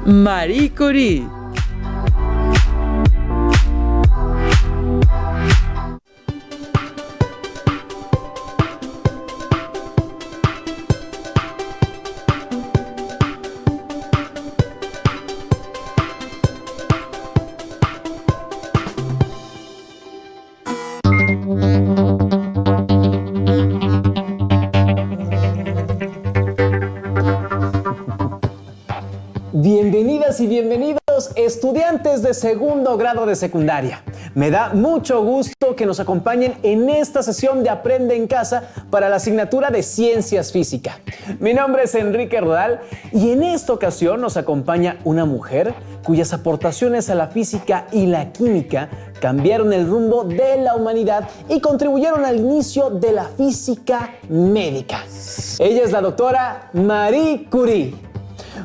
Marie Curie. Bienvenidas y bienvenidos, estudiantes de segundo grado de secundaria. Me da mucho gusto que nos acompañen en esta sesión de Aprende en Casa para la asignatura de Ciencias Física. Mi nombre es Enrique Rodal y en esta ocasión nos acompaña una mujer cuyas aportaciones a la física y la química cambiaron el rumbo de la humanidad y contribuyeron al inicio de la física médica. Ella es la doctora Marie Curie.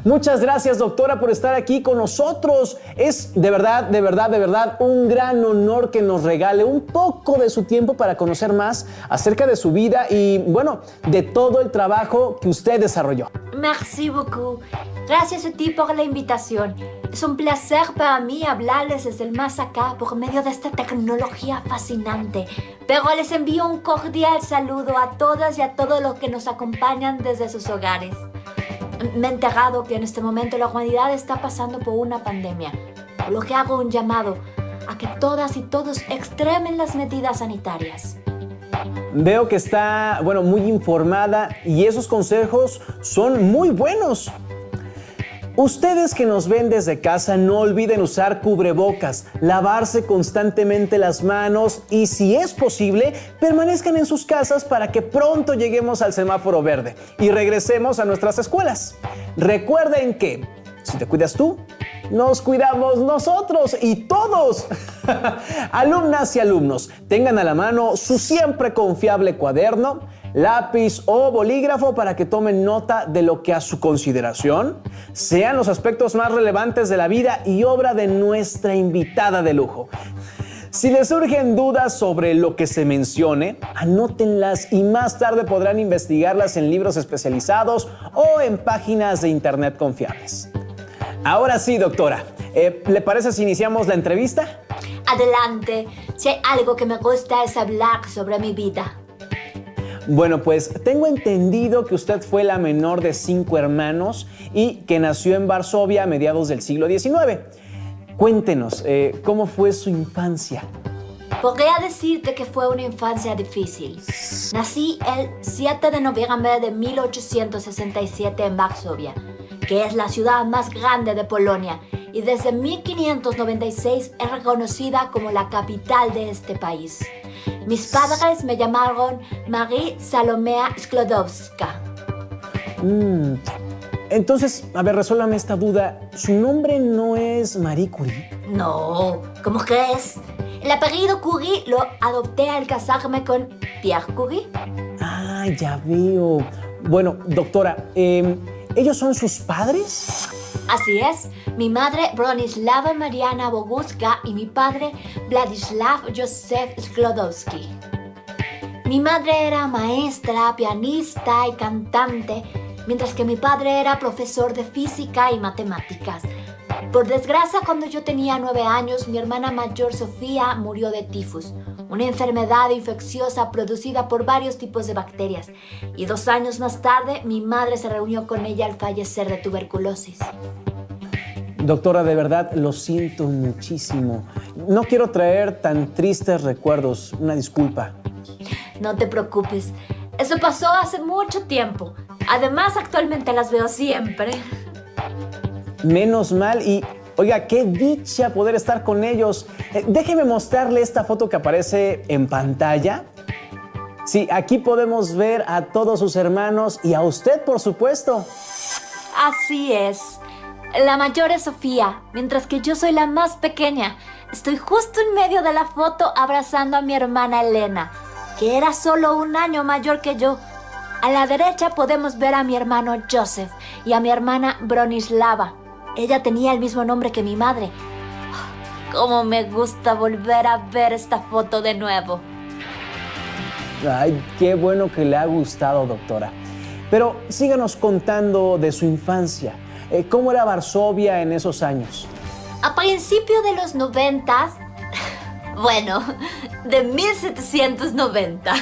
Muchas gracias, doctora, por estar aquí con nosotros. Es de verdad un gran honor que nos regale un poco de su tiempo para conocer más acerca de su vida y, bueno, de todo el trabajo que usted desarrolló. Merci beaucoup. Gracias a ti por la invitación. Es un placer para mí hablarles desde el más acá por medio de esta tecnología fascinante. Pero les envío un cordial saludo a todas y a todos los que nos acompañan desde sus hogares. Me he enterado que en este momento la humanidad está pasando por una pandemia, por lo que hago un llamado a que todas y todos extremen las medidas sanitarias. Veo que está, muy informada y esos consejos son muy buenos. Ustedes que nos ven desde casa, no olviden usar cubrebocas, lavarse constantemente las manos y, si es posible, permanezcan en sus casas para que pronto lleguemos al semáforo verde y regresemos a nuestras escuelas. Recuerden que, si te cuidas tú, nos cuidamos nosotros y todos. Alumnas y alumnos, tengan a la mano su siempre confiable cuaderno, lápiz o bolígrafo para que tomen nota de lo que a su consideración sean los aspectos más relevantes de la vida y obra de nuestra invitada de lujo. Si les surgen dudas sobre lo que se mencione, anótenlas y más tarde podrán investigarlas en libros especializados o en páginas de internet confiables. Ahora sí, doctora, ¿le parece si iniciamos la entrevista? Adelante. Si hay algo que me gusta es hablar sobre mi vida. Bueno, pues tengo entendido que usted fue la menor de 5 hermanos y que nació en Varsovia a mediados del siglo XIX. Cuéntenos, ¿cómo fue su infancia? Podría decirte que fue una infancia difícil. Nací el 7 de noviembre de 1867 en Varsovia, que es la ciudad más grande de Polonia, y desde 1596 es reconocida como la capital de este país. Mis padres me llamaron Marie Salomea Sklodowska. Entonces, a ver, resuélvame esta duda. ¿Su nombre no es Marie Curie? No, ¿cómo crees? El apellido Curie lo adopté al casarme con Pierre Curie. Ah, ya veo. Bueno, doctora, ¿ellos son sus padres? Así es, mi madre Bronislava Mariana Boguska y mi padre Vladislav Josef Sklodowski. Mi madre era maestra, pianista y cantante, mientras que mi padre era profesor de física y matemáticas. Por desgracia, cuando yo tenía 9 años, mi hermana mayor Sofía murió de tifus, una enfermedad infecciosa producida por varios tipos de bacterias. Y 2 años más tarde, mi madre se reunió con ella al fallecer de tuberculosis. Doctora, de verdad, lo siento muchísimo. No quiero traer tan tristes recuerdos. Una disculpa. No te preocupes. Eso pasó hace mucho tiempo. Además, actualmente las veo siempre. Menos mal y, oiga, qué dicha poder estar con ellos. Déjeme mostrarle esta foto que aparece en pantalla. Sí, aquí podemos ver a todos sus hermanos y a usted, por supuesto. Así es. La mayor es Sofía, mientras que yo soy la más pequeña. Estoy justo en medio de la foto abrazando a mi hermana Elena, que era solo 1 año mayor que yo. A la derecha podemos ver a mi hermano Joseph y a mi hermana Bronislava. Ella tenía el mismo nombre que mi madre. Cómo me gusta volver a ver esta foto de nuevo. Ay, qué bueno que le ha gustado, doctora. Pero síganos contando de su infancia. ¿Cómo era Varsovia en esos años? A principios de los 90, bueno, de 1790,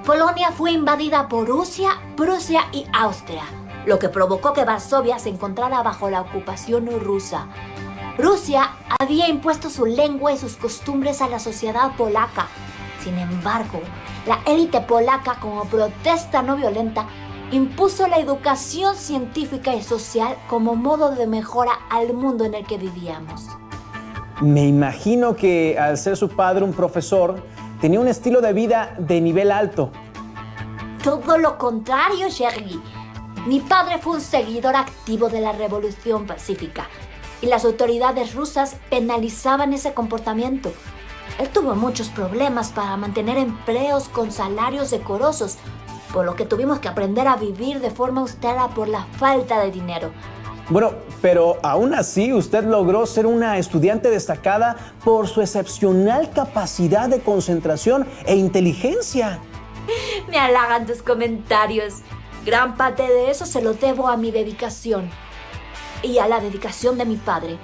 Polonia fue invadida por Rusia, Prusia y Austria, lo que provocó que Varsovia se encontrara bajo la ocupación rusa. Rusia había impuesto su lengua y sus costumbres a la sociedad polaca. Sin embargo, la élite polaca, como protesta no violenta, impuso la educación científica y social como modo de mejora al mundo en el que vivíamos. Me imagino que al ser su padre un profesor, tenía un estilo de vida de nivel alto. Todo lo contrario, Sergei. Mi padre fue un seguidor activo de la Revolución Pacífica y las autoridades rusas penalizaban ese comportamiento. Él tuvo muchos problemas para mantener empleos con salarios decorosos, por lo que tuvimos que aprender a vivir de forma austera por la falta de dinero. Bueno, pero aún así usted logró ser una estudiante destacada por su excepcional capacidad de concentración e inteligencia. Me halagan tus comentarios. Gran parte de eso se lo debo a mi dedicación y a la dedicación de mi padre.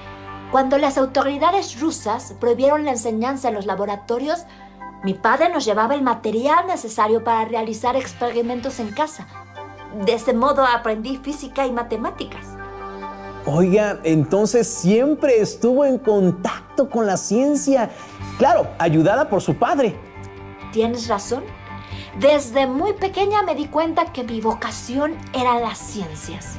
Cuando las autoridades rusas prohibieron la enseñanza en los laboratorios, mi padre nos llevaba el material necesario para realizar experimentos en casa. De ese modo aprendí física y matemáticas. Oiga, entonces siempre estuvo en contacto con la ciencia. Claro, ayudada por su padre. Tienes razón. Desde muy pequeña me di cuenta que mi vocación eran las ciencias.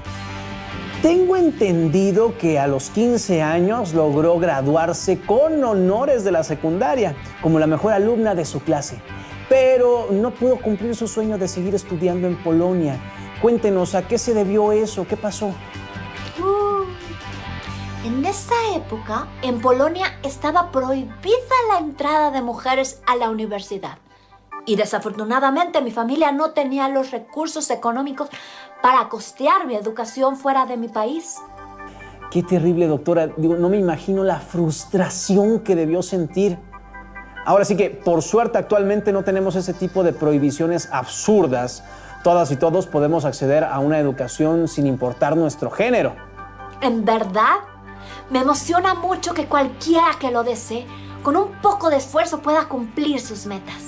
Tengo entendido que a los 15 años logró graduarse con honores de la secundaria, como la mejor alumna de su clase. Pero no pudo cumplir su sueño de seguir estudiando en Polonia. Cuéntenos, ¿a qué se debió eso? ¿Qué pasó? En esa época, en Polonia estaba prohibida la entrada de mujeres a la universidad. Y desafortunadamente mi familia no tenía los recursos económicos para costear mi educación fuera de mi país. Qué terrible, doctora. No me imagino la frustración que debió sentir. Ahora sí que, por suerte, actualmente no tenemos ese tipo de prohibiciones absurdas. Todas y todos podemos acceder a una educación sin importar nuestro género. En verdad, me emociona mucho que cualquiera que lo desee, con un poco de esfuerzo pueda cumplir sus metas.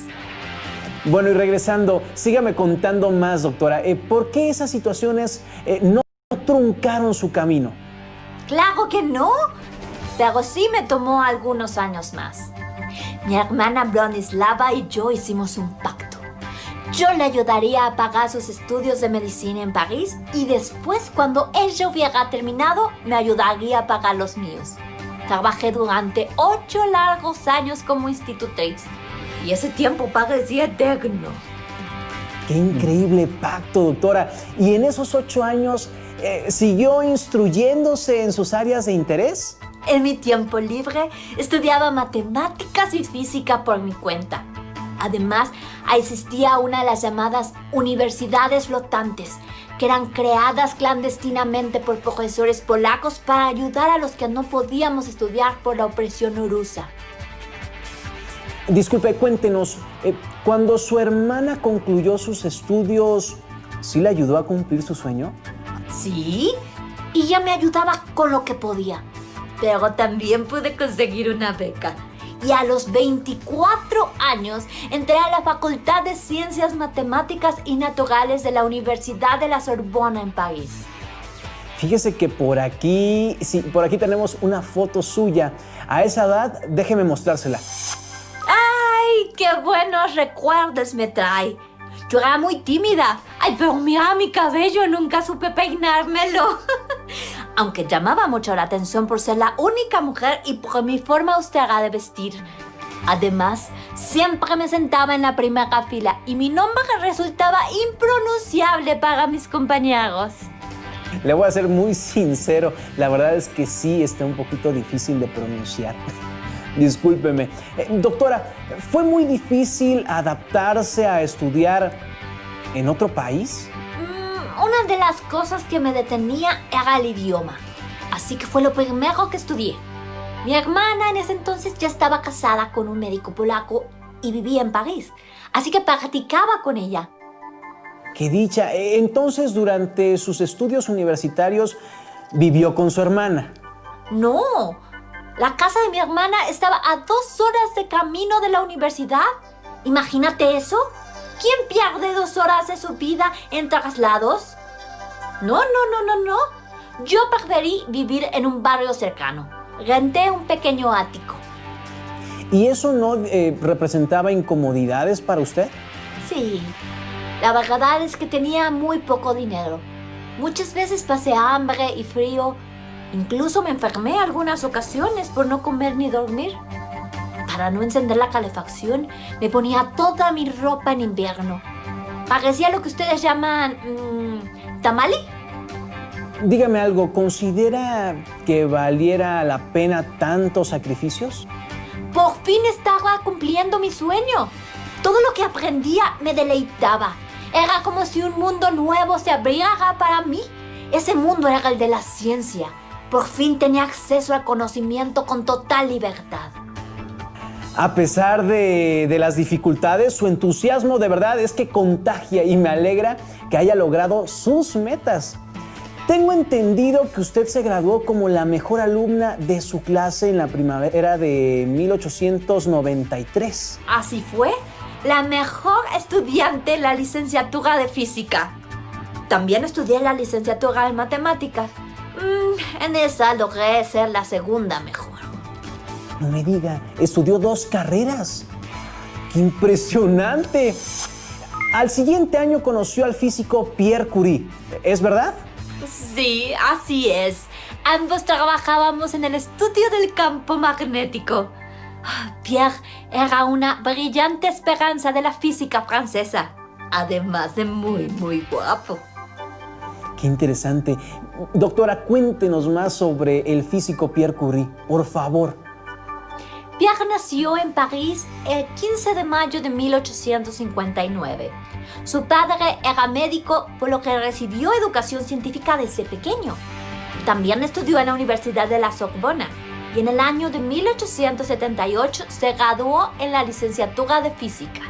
Bueno, y regresando, sígame contando más, doctora. ¿Por qué esas situaciones no truncaron su camino? Claro que no, pero sí me tomó algunos años más. Mi hermana Bronislava y yo hicimos un pacto. Yo le ayudaría a pagar sus estudios de medicina en París y después, cuando ella hubiera terminado, me ayudaría a pagar los míos. Trabajé durante 8 largos años como institutriz. Y ese tiempo parecía eterno. ¡Qué increíble pacto, doctora! ¿Y en esos 8 años siguió instruyéndose en sus áreas de interés? En mi tiempo libre estudiaba matemáticas y física por mi cuenta. Además, existía una de las llamadas universidades flotantes, que eran creadas clandestinamente por profesores polacos para ayudar a los que no podíamos estudiar por la opresión rusa. Disculpe, cuéntenos, cuando su hermana concluyó sus estudios, ¿sí le ayudó a cumplir su sueño? Sí, y ella me ayudaba con lo que podía. Pero también pude conseguir una beca. Y a los 24 años entré a la Facultad de Ciencias Matemáticas y Naturales de la Universidad de la Sorbona en París. Fíjese que por aquí tenemos una foto suya. A esa edad, déjeme mostrársela. ¡Ay, qué buenos recuerdos me trae! Yo era muy tímida. ¡Ay, pero mira mi cabello! Nunca supe peinármelo. Aunque llamaba mucho la atención por ser la única mujer y por mi forma austera de vestir. Además, siempre me sentaba en la primera fila y mi nombre resultaba impronunciable para mis compañeros. Le voy a ser muy sincero, la verdad es que sí está un poquito difícil de pronunciar. Discúlpeme. Doctora, ¿fue muy difícil adaptarse a estudiar en otro país? Una de las cosas que me detenía era el idioma. Así que fue lo primero que estudié. Mi hermana en ese entonces ya estaba casada con un médico polaco y vivía en París. Así que practicaba con ella. ¡Qué dicha! Entonces, durante sus estudios universitarios, ¿Vivió con su hermana? No, la casa de mi hermana estaba a 2 horas de camino de la universidad. Imagínate eso. ¿Quién pierde 2 horas de su vida en traslados? No. Yo preferí vivir en un barrio cercano. Renté un pequeño ático. ¿Y eso no representaba incomodidades para usted? Sí, la verdad es que tenía muy poco dinero. Muchas veces pasé hambre y frío. Incluso me enfermé algunas ocasiones por no comer ni dormir. Para no encender la calefacción, me ponía toda mi ropa en invierno. Parecía lo que ustedes llaman... ¿tamali? Dígame algo, ¿considera que valiera la pena tantos sacrificios? Por fin estaba cumpliendo mi sueño. Todo lo que aprendía me deleitaba. Era como si un mundo nuevo se abriera para mí. Ese mundo era el de la ciencia. Por fin tenía acceso al conocimiento con total libertad. A pesar de las dificultades, su entusiasmo de verdad es que contagia y me alegra que haya logrado sus metas. Tengo entendido que usted se graduó como la mejor alumna de su clase en la primavera de 1893. Así fue, la mejor estudiante en la licenciatura de física. También estudié la licenciatura en matemáticas. En esa logré ser la segunda mejor. No me diga, estudió 2 carreras. ¡Qué impresionante! Al siguiente año conoció al físico Pierre Curie, ¿es verdad? Sí, así es. Ambos trabajábamos en el estudio del campo magnético. Pierre era una brillante esperanza de la física francesa, además de muy guapo. Qué interesante. Doctora, cuéntenos más sobre el físico Pierre Curie, por favor. Pierre nació en París el 15 de mayo de 1859. Su padre era médico, por lo que recibió educación científica desde pequeño. También estudió en la Universidad de la Sorbona y en el año de 1878 se graduó en la licenciatura de física.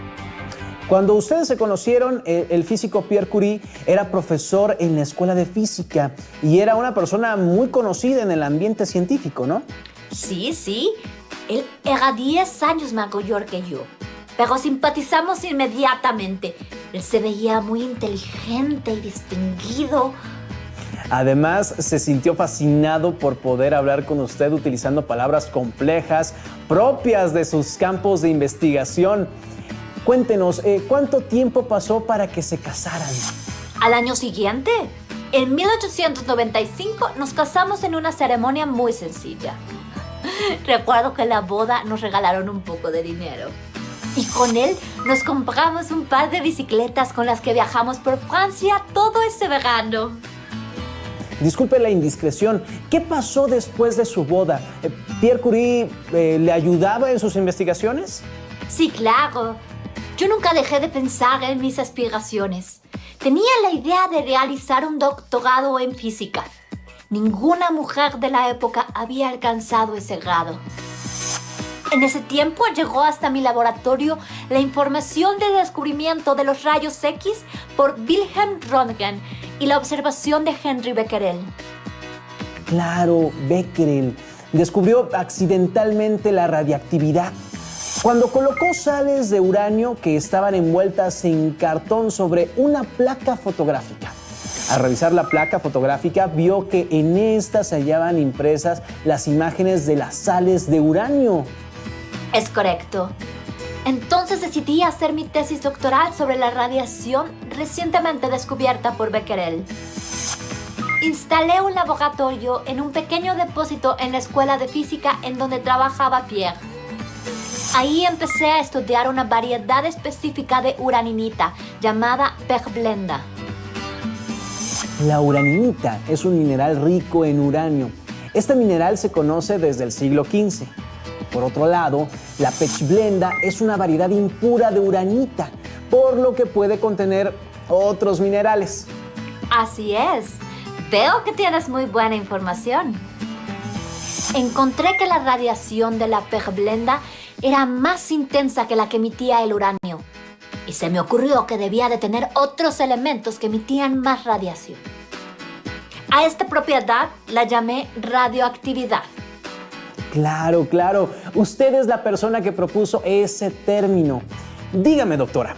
Cuando ustedes se conocieron, el físico Pierre Curie era profesor en la escuela de física y era una persona muy conocida en el ambiente científico, ¿no? Sí. Él era 10 años mayor que yo, pero simpatizamos inmediatamente. Él se veía muy inteligente y distinguido. Además, se sintió fascinado por poder hablar con usted utilizando palabras complejas propias de sus campos de investigación. Cuéntenos, ¿cuánto tiempo pasó para que se casaran? Al año siguiente, en 1895, nos casamos en una ceremonia muy sencilla. Recuerdo que en la boda nos regalaron un poco de dinero. Y con él nos compramos un par de bicicletas con las que viajamos por Francia todo ese verano. Disculpe la indiscreción, ¿qué pasó después de su boda? ¿Pierre Curie le ayudaba en sus investigaciones? Sí, claro. Yo nunca dejé de pensar en mis aspiraciones. Tenía la idea de realizar un doctorado en física. Ninguna mujer de la época había alcanzado ese grado. En ese tiempo llegó hasta mi laboratorio la información del descubrimiento de los rayos X por Wilhelm Röntgen y la observación de Henri Becquerel. Claro, Becquerel descubrió accidentalmente la radiactividad cuando colocó sales de uranio que estaban envueltas en cartón sobre una placa fotográfica. Al revisar la placa fotográfica, vio que en esta se hallaban impresas las imágenes de las sales de uranio. Es correcto. Entonces decidí hacer mi tesis doctoral sobre la radiación recientemente descubierta por Becquerel. Instalé un laboratorio en un pequeño depósito en la escuela de física en donde trabajaba Pierre. Ahí empecé a estudiar una variedad específica de uraninita llamada pechblenda. La uraninita es un mineral rico en uranio. Este mineral se conoce desde el siglo XV. Por otro lado, la pechblenda es una variedad impura de uranita, por lo que puede contener otros minerales. Así es. Veo que tienes muy buena información. Encontré que la radiación de la pechblenda era más intensa que la que emitía el uranio. Y se me ocurrió que debía de tener otros elementos que emitían más radiación. A esta propiedad la llamé radioactividad. Claro, claro. Usted es la persona que propuso ese término. Dígame, doctora,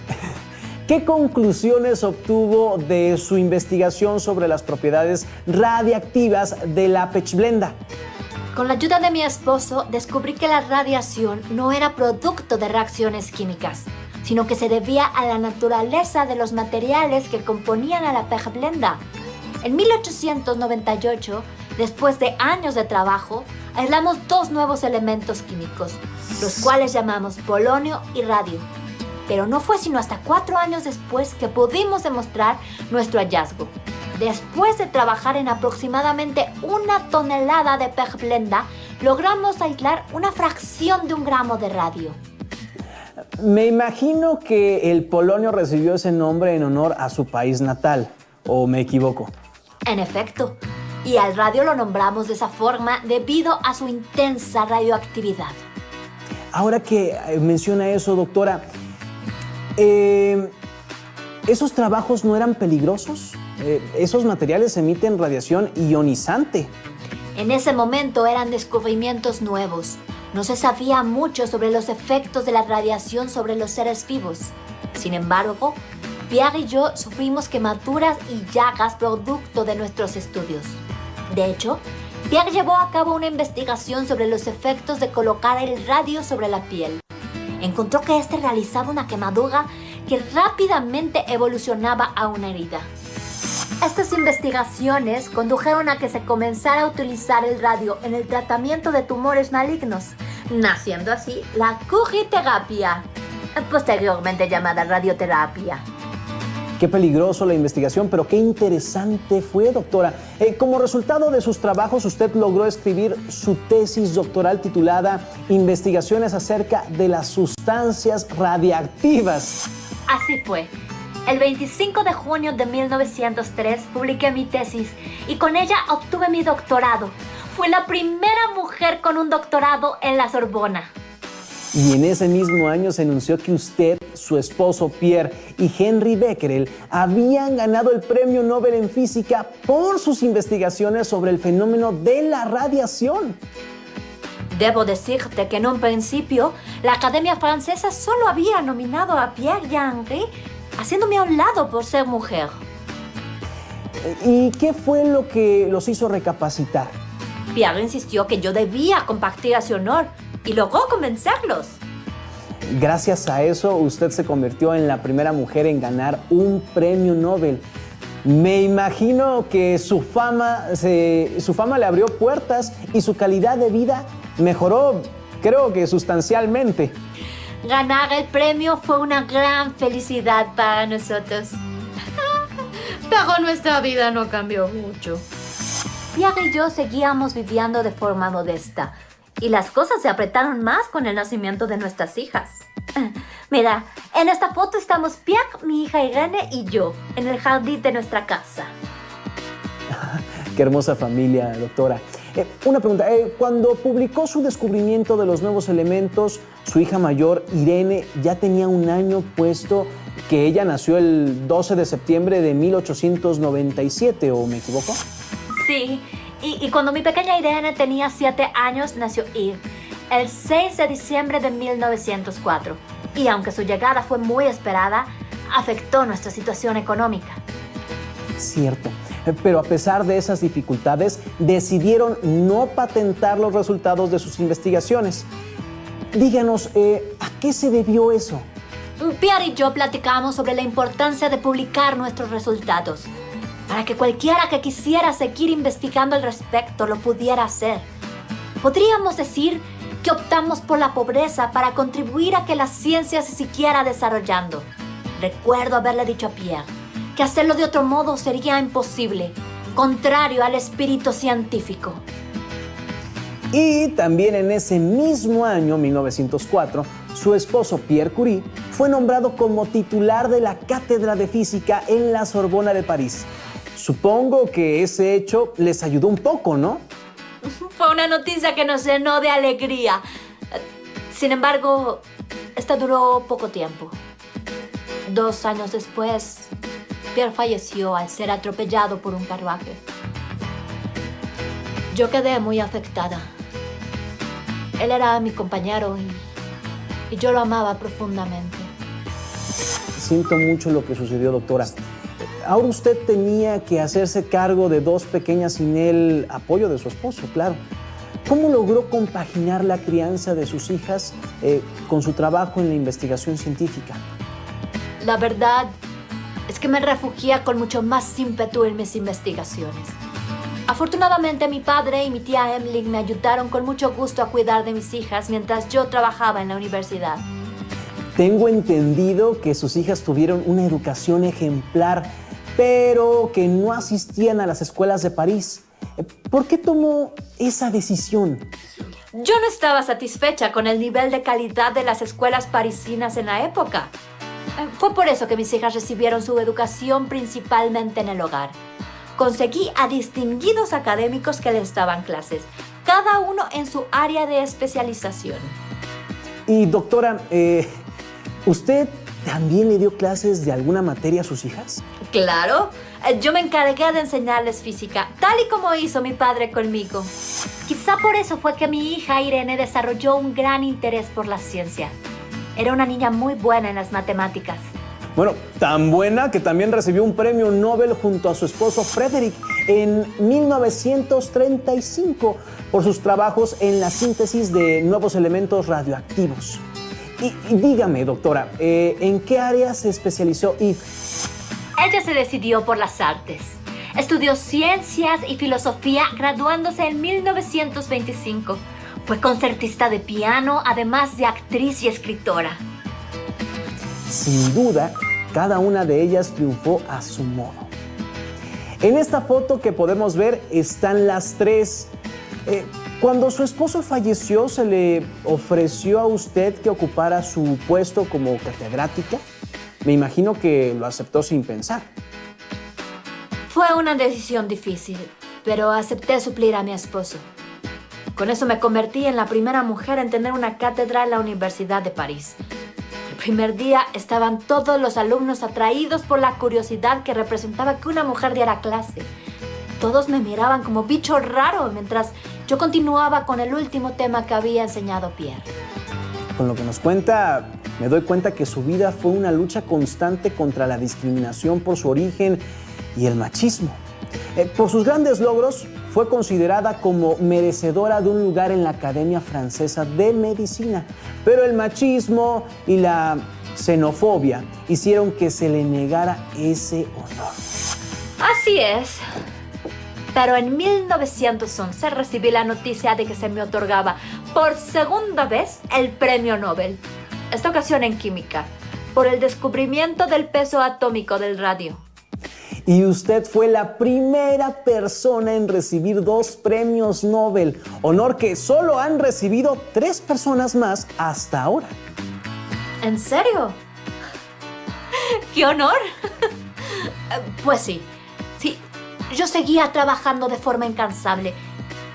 ¿qué conclusiones obtuvo de su investigación sobre las propiedades radiactivas de la pechblenda? Con la ayuda de mi esposo, descubrí que la radiación no era producto de reacciones químicas, sino que se debía a la naturaleza de los materiales que componían a la pechblenda. En 1898, después de años de trabajo, aislamos dos nuevos elementos químicos, los cuales llamamos polonio y radio. Pero no fue sino hasta 4 años después que pudimos demostrar nuestro hallazgo. Después de trabajar en aproximadamente 1 tonelada de pechblenda, logramos aislar una fracción de 1 gramo de radio. Me imagino que el polonio recibió ese nombre en honor a su país natal, ¿o me equivoco? En efecto, y al radio lo nombramos de esa forma debido a su intensa radioactividad. Ahora que menciona eso, doctora, ¿esos trabajos no eran peligrosos? Esos materiales emiten radiación ionizante. En ese momento eran descubrimientos nuevos. No se sabía mucho sobre los efectos de la radiación sobre los seres vivos. Sin embargo, Pierre y yo sufrimos quemaduras y llagas producto de nuestros estudios. De hecho, Pierre llevó a cabo una investigación sobre los efectos de colocar el radio sobre la piel. Encontró que este realizaba una quemadura que rápidamente evolucionaba a una herida. Estas investigaciones condujeron a que se comenzara a utilizar el radio en el tratamiento de tumores malignos, naciendo así la curriterapia, posteriormente llamada radioterapia. Qué peligroso la investigación, pero qué interesante fue, doctora. Como resultado de sus trabajos, usted logró escribir su tesis doctoral titulada Investigaciones acerca de las sustancias radiactivas. Así fue. El 25 de junio de 1903 publiqué mi tesis y con ella obtuve mi doctorado. Fui la primera mujer con un doctorado en la Sorbona. Y en ese mismo año se anunció que usted, su esposo Pierre y Henry Becquerel habían ganado el Premio Nobel en Física por sus investigaciones sobre el fenómeno de la radiación. Debo decirte que en un principio la Academia Francesa solo había nominado a Pierre y a Henry, haciéndome a un lado por ser mujer. ¿Y qué fue lo que los hizo recapacitar? Pierre insistió que yo debía compartir ese honor y logró convencerlos. Gracias a eso, usted se convirtió en la primera mujer en ganar un premio Nobel. Me imagino que su fama le abrió puertas y su calidad de vida mejoró, creo que sustancialmente. Ganar el premio fue una gran felicidad para nosotros. Pero nuestra vida no cambió mucho. Pierre y yo seguíamos viviendo de forma modesta. Y las cosas se apretaron más con el nacimiento de nuestras hijas. Mira, en esta foto estamos Pierre, mi hija Irene y yo, en el jardín de nuestra casa. Qué hermosa familia, doctora. Una pregunta, cuando publicó su descubrimiento de los nuevos elementos, su hija mayor, Irene, ya tenía 1 año, puesto que ella nació el 12 de septiembre de 1897, ¿o me equivoco? Sí, y cuando mi pequeña Irene tenía 7 años, nació Ir, el 6 de diciembre de 1904. Y aunque su llegada fue muy esperada, afectó nuestra situación económica. Cierto. Pero a pesar de esas dificultades, decidieron no patentar los resultados de sus investigaciones. Díganos, ¿a qué se debió eso? Pierre y yo platicamos sobre la importancia de publicar nuestros resultados, para que cualquiera que quisiera seguir investigando al respecto lo pudiera hacer. Podríamos decir que optamos por la pobreza para contribuir a que la ciencia se siguiera desarrollando. Recuerdo haberle dicho a Pierre que hacerlo de otro modo sería imposible, contrario al espíritu científico. Y también en ese mismo año, 1904, su esposo Pierre Curie fue nombrado como titular de la Cátedra de Física en la Sorbona de París. Supongo que ese hecho les ayudó un poco, ¿no? Fue una noticia que nos llenó de alegría. Sin embargo, esta duró poco tiempo. 2 años después, Pierre falleció al ser atropellado por un carruaje. Yo quedé muy afectada. Él era mi compañero y yo lo amaba profundamente. Siento mucho lo que sucedió, doctora. Ahora usted tenía que hacerse cargo de dos pequeñas sin el apoyo de su esposo, claro. ¿Cómo logró compaginar la crianza de sus hijas con su trabajo en la investigación científica? La verdad es que me refugié con mucho más ímpetu en mis investigaciones. Afortunadamente, mi padre y mi tía Emily me ayudaron con mucho gusto a cuidar de mis hijas mientras yo trabajaba en la universidad. Tengo entendido que sus hijas tuvieron una educación ejemplar, pero que no asistían a las escuelas de París. ¿Por qué tomó esa decisión? Yo no estaba satisfecha con el nivel de calidad de las escuelas parisinas en la época. Fue por eso que mis hijas recibieron su educación principalmente en el hogar. Conseguí a distinguidos académicos que les daban clases, cada uno en su área de especialización. Y doctora, ¿usted también le dio clases de alguna materia a sus hijas? Claro, yo me encargué de enseñarles física, tal y como hizo mi padre conmigo. Quizá por eso fue que mi hija Irene desarrolló un gran interés por la ciencia. Era una niña muy buena en las matemáticas. Bueno, tan buena que también recibió un premio Nobel junto a su esposo Frederick en 1935 por sus trabajos en la síntesis de nuevos elementos radioactivos. Y dígame, doctora, ¿en qué área se especializó Eve? Ella se decidió por las artes. Estudió ciencias y filosofía graduándose en 1925. Fue concertista de piano, además de actriz y escritora. Sin duda, cada una de ellas triunfó a su modo. En esta foto que podemos ver están las tres. Cuando su esposo falleció, ¿se le ofreció a usted que ocupara su puesto como catedrática? Me imagino que lo aceptó sin pensar. Fue una decisión difícil, pero acepté suplir a mi esposo. Con eso me convertí en la primera mujer en tener una cátedra en la Universidad de París. El primer día estaban todos los alumnos atraídos por la curiosidad que representaba que una mujer diera clase. Todos me miraban como bicho raro mientras yo continuaba con el último tema que había enseñado Pierre. Con lo que nos cuenta, me doy cuenta que su vida fue una lucha constante contra la discriminación por su origen y el machismo. Por sus grandes logros, fue considerada como merecedora de un lugar en la Academia Francesa de Medicina, pero el machismo y la xenofobia hicieron que se le negara ese honor. Así es. Pero en 1911 recibí la noticia de que se me otorgaba por segunda vez el premio Nobel, esta ocasión en química, por el descubrimiento del peso atómico del radio. Y usted fue la primera persona en recibir 2 premios Nobel, honor que solo han recibido 3 personas más hasta ahora. ¿En serio? ¡Qué honor! Pues sí, yo seguía trabajando de forma incansable,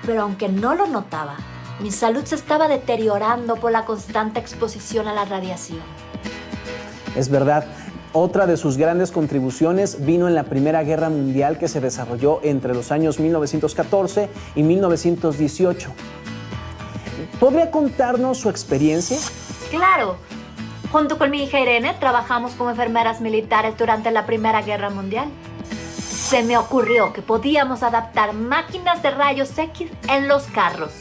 pero aunque no lo notaba, mi salud se estaba deteriorando por la constante exposición a la radiación. Es verdad. Otra de sus grandes contribuciones vino en la Primera Guerra Mundial que se desarrolló entre los años 1914 y 1918. ¿Podría contarnos su experiencia? Claro. Junto con mi hija Irene trabajamos como enfermeras militares durante la Primera Guerra Mundial. Se me ocurrió que podíamos adaptar máquinas de rayos X en los carros.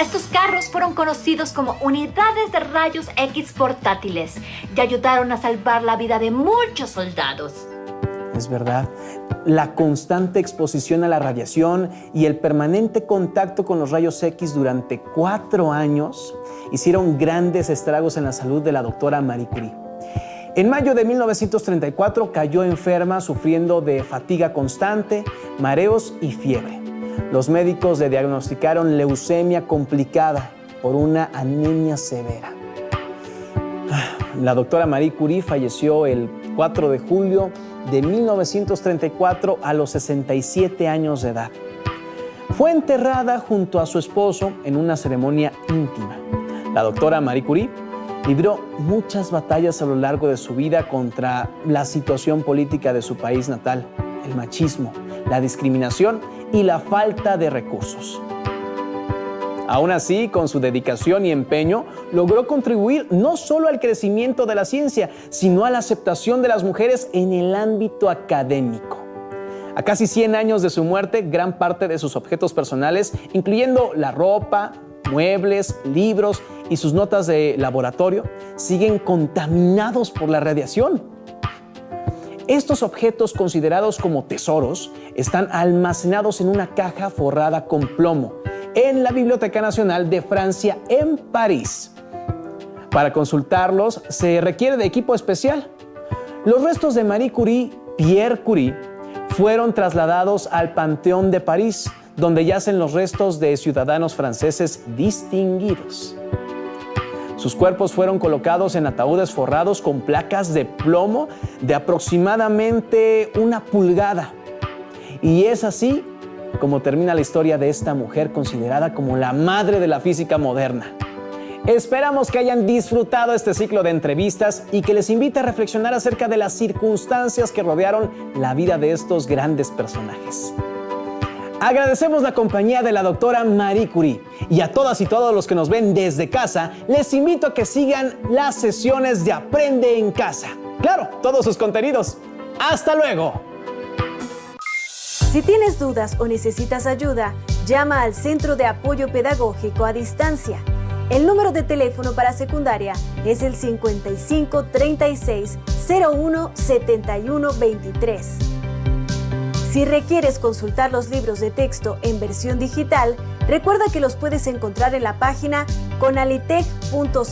Estos carros fueron conocidos como unidades de rayos X portátiles y ayudaron a salvar la vida de muchos soldados. Es verdad. La constante exposición a la radiación y el permanente contacto con los rayos X durante 4 años hicieron grandes estragos en la salud de la doctora Marie Curie. En mayo de 1934 cayó enferma sufriendo de fatiga constante, mareos y fiebre. Los médicos le diagnosticaron leucemia complicada por una anemia severa. La doctora Marie Curie falleció el 4 de julio de 1934 a los 67 años de edad. Fue enterrada junto a su esposo en una ceremonia íntima. La doctora Marie Curie libró muchas batallas a lo largo de su vida contra la situación política de su país natal, el machismo, la discriminación y la falta de recursos. Aún así, con su dedicación y empeño, logró contribuir no solo al crecimiento de la ciencia, sino a la aceptación de las mujeres en el ámbito académico. A casi 100 años de su muerte, gran parte de sus objetos personales, incluyendo la ropa, muebles, libros y sus notas de laboratorio, siguen contaminados por la radiación. Estos objetos, considerados como tesoros, están almacenados en una caja forrada con plomo en la Biblioteca Nacional de Francia en París. Para consultarlos se requiere de equipo especial. Los restos de Marie Curie, Pierre Curie, fueron trasladados al Panteón de París, donde yacen los restos de ciudadanos franceses distinguidos. Sus cuerpos fueron colocados en ataúdes forrados con placas de plomo de aproximadamente 1 pulgada. Y es así como termina la historia de esta mujer considerada como la madre de la física moderna. Esperamos que hayan disfrutado este ciclo de entrevistas y que les invite a reflexionar acerca de las circunstancias que rodearon la vida de estos grandes personajes. Agradecemos la compañía de la doctora Marie Curie y a todas y todos los que nos ven desde casa, les invito a que sigan las sesiones de Aprende en Casa. Claro, todos sus contenidos. ¡Hasta luego! Si tienes dudas o necesitas ayuda, llama al Centro de Apoyo Pedagógico a Distancia. El número de teléfono para secundaria es el 55 36 01 71 23. Si requieres consultar los libros de texto en versión digital, recuerda que los puedes encontrar en la página conalitec.co.